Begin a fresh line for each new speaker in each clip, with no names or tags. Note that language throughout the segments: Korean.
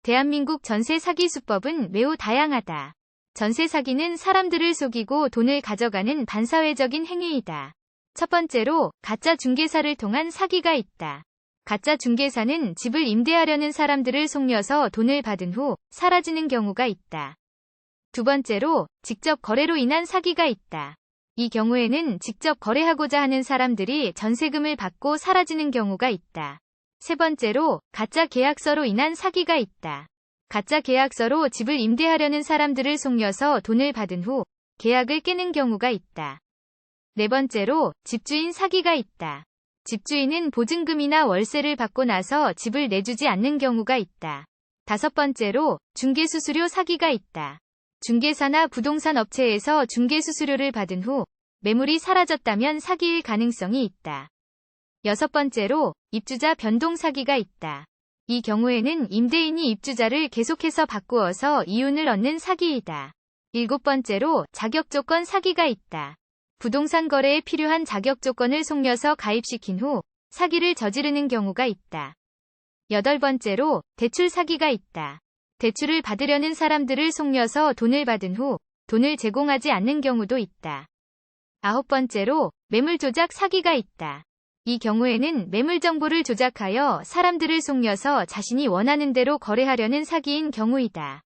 대한민국 전세 사기 수법은 매우 다양하다. 전세 사기는 사람들을 속이고 돈을 가져가는 반사회적인 행위이다. 첫 번째로 가짜 중개사를 통한 사기가 있다. 가짜 중개사는 집을 임대하려는 사람들을 속여서 돈을 받은 후 사라지는 경우가 있다. 두 번째로 직접 거래로 인한 사기가 있다. 이 경우에는 직접 거래하고자 하는 사람들이 전세금을 받고 사라지는 경우가 있다. 세 번째로 가짜 계약서로 인한 사기가 있다. 가짜 계약서로 집을 임대하려는 사람들을 속여서 돈을 받은 후 계약을 깨는 경우가 있다. 네 번째로 집주인 사기가 있다. 집주인은 보증금이나 월세를 받고 나서 집을 내주지 않는 경우가 있다. 다섯 번째로 중개수수료 사기가 있다. 중개사나 부동산 업체에서 중개수수료를 받은 후 매물이 사라졌다면 사기일 가능성이 있다. 여섯 번째로 입주자 변동 사기가 있다. 이 경우에는 임대인이 입주자를 계속해서 바꾸어서 이윤을 얻는 사기이다. 일곱 번째로 자격조건 사기가 있다. 부동산 거래에 필요한 자격조건을 속여서 가입시킨 후 사기를 저지르는 경우가 있다. 여덟 번째로 대출 사기가 있다. 대출을 받으려는 사람들을 속여서 돈을 받은 후 돈을 제공하지 않는 경우도 있다. 아홉 번째로 매물 조작 사기가 있다. 이 경우에는 매물 정보를 조작하여 사람들을 속여서 자신이 원하는 대로 거래하려는 사기인 경우이다.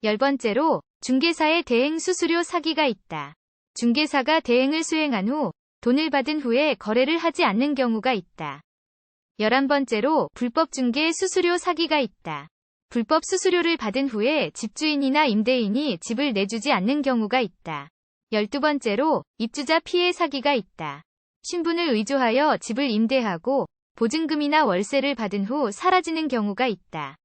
열 번째로 중개사의 대행 수수료 사기가 있다. 중개사가 대행을 수행한 후 돈을 받은 후에 거래를 하지 않는 경우가 있다. 11번째로 불법 중개 수수료 사기가 있다. 불법 수수료를 받은 후에 집주인이나 임대인이 집을 내주지 않는 경우가 있다. 12번째로 입주자 피해 사기가 있다. 신분을 의조하여 집을 임대하고 보증금이나 월세를 받은 후 사라지는 경우가 있다.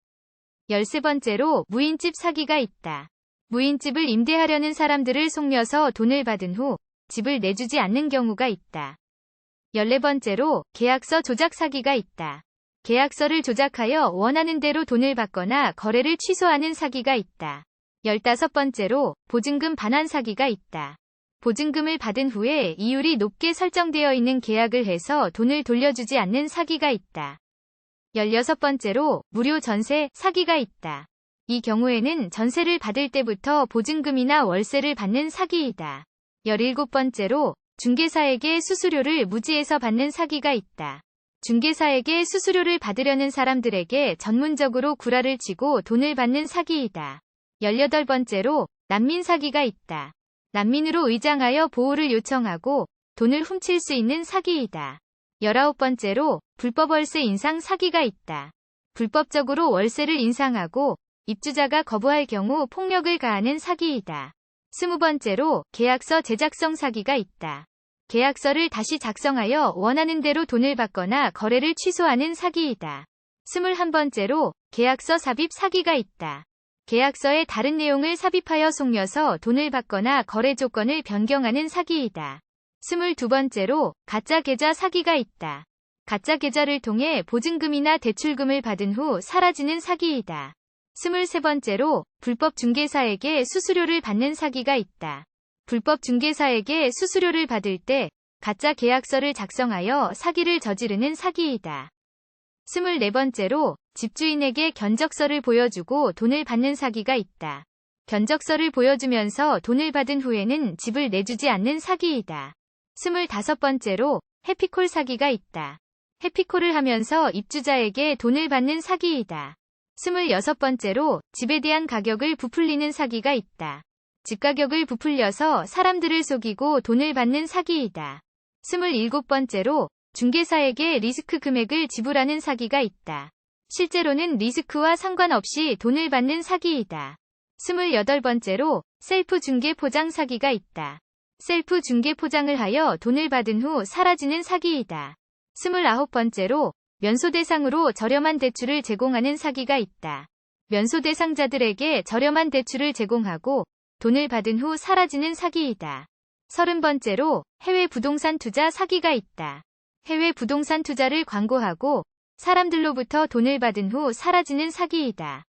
13번째로 무인집 사기가 있다. 무인집을 임대하려는 사람들을 속여서 돈을 받은 후 집을 내주지 않는 경우가 있다. 14번째로 계약서 조작 사기가 있다. 계약서를 조작하여 원하는 대로 돈을 받거나 거래를 취소하는 사기가 있다. 15번째로 보증금 반환 사기가 있다. 보증금을 받은 후에 이율이 높게 설정되어 있는 계약을 해서 돈을 돌려주지 않는 사기가 있다. 16번째로 무료 전세 사기가 있다. 이 경우에는 전세를 받을 때부터 보증금이나 월세를 받는 사기이다. 17번째로 중개사에게 수수료를 무지해서 받는 사기가 있다. 중개사에게 수수료를 받으려는 사람들에게 전문적으로 구라를 치고 돈을 받는 사기이다. 18번째로 난민 사기가 있다. 난민으로 의장하여 보호를 요청하고 돈을 훔칠 수 있는 사기이다. 19번째로 불법 월세 인상 사기가 있다. 불법적으로 월세를 인상하고 입주자가 거부할 경우 폭력을 가하는 사기이다. 20번째로 계약서 제작성 사기가 있다. 계약서를 다시 작성하여 원하는 대로 돈을 받거나 거래를 취소하는 사기이다. 21번째로 계약서 삽입 사기가 있다. 계약서에 다른 내용을 삽입하여 속여서 돈을 받거나 거래 조건을 변경하는 사기이다. 22번째로 가짜 계좌 사기가 있다. 가짜 계좌를 통해 보증금이나 대출금을 받은 후 사라지는 사기이다. 23번째로 불법 중개사에게 수수료를 받는 사기가 있다. 불법 중개사에게 수수료를 받을 때 가짜 계약서를 작성하여 사기를 저지르는 사기이다. 24번째로 집주인에게 견적서를 보여주고 돈을 받는 사기가 있다. 견적서를 보여주면서 돈을 받은 후에는 집을 내주지 않는 사기이다. 25번째로 해피콜 사기가 있다. 해피콜을 하면서 입주자에게 돈을 받는 사기이다. 26번째로 집에 대한 가격을 부풀리는 사기가 있다. 집 가격을 부풀려서 사람들을 속이고 돈을 받는 사기이다. 27번째로 중개사에게 리스크 금액을 지불하는 사기가 있다. 실제로는 리스크와 상관없이 돈을 받는 사기이다. 28번째로 셀프 중개 포장 사기가 있다. 셀프 중개 포장을 하여 돈을 받은 후 사라지는 사기이다. 29번째로 면소 대상으로 저렴한 대출을 제공하는 사기가 있다. 면소 대상자들에게 저렴한 대출을 제공하고 돈을 받은 후 사라지는 사기이다. 30번째로 해외 부동산 투자 사기가 있다. 해외 부동산 투자를 광고하고 사람들로부터 돈을 받은 후 사라지는 사기이다.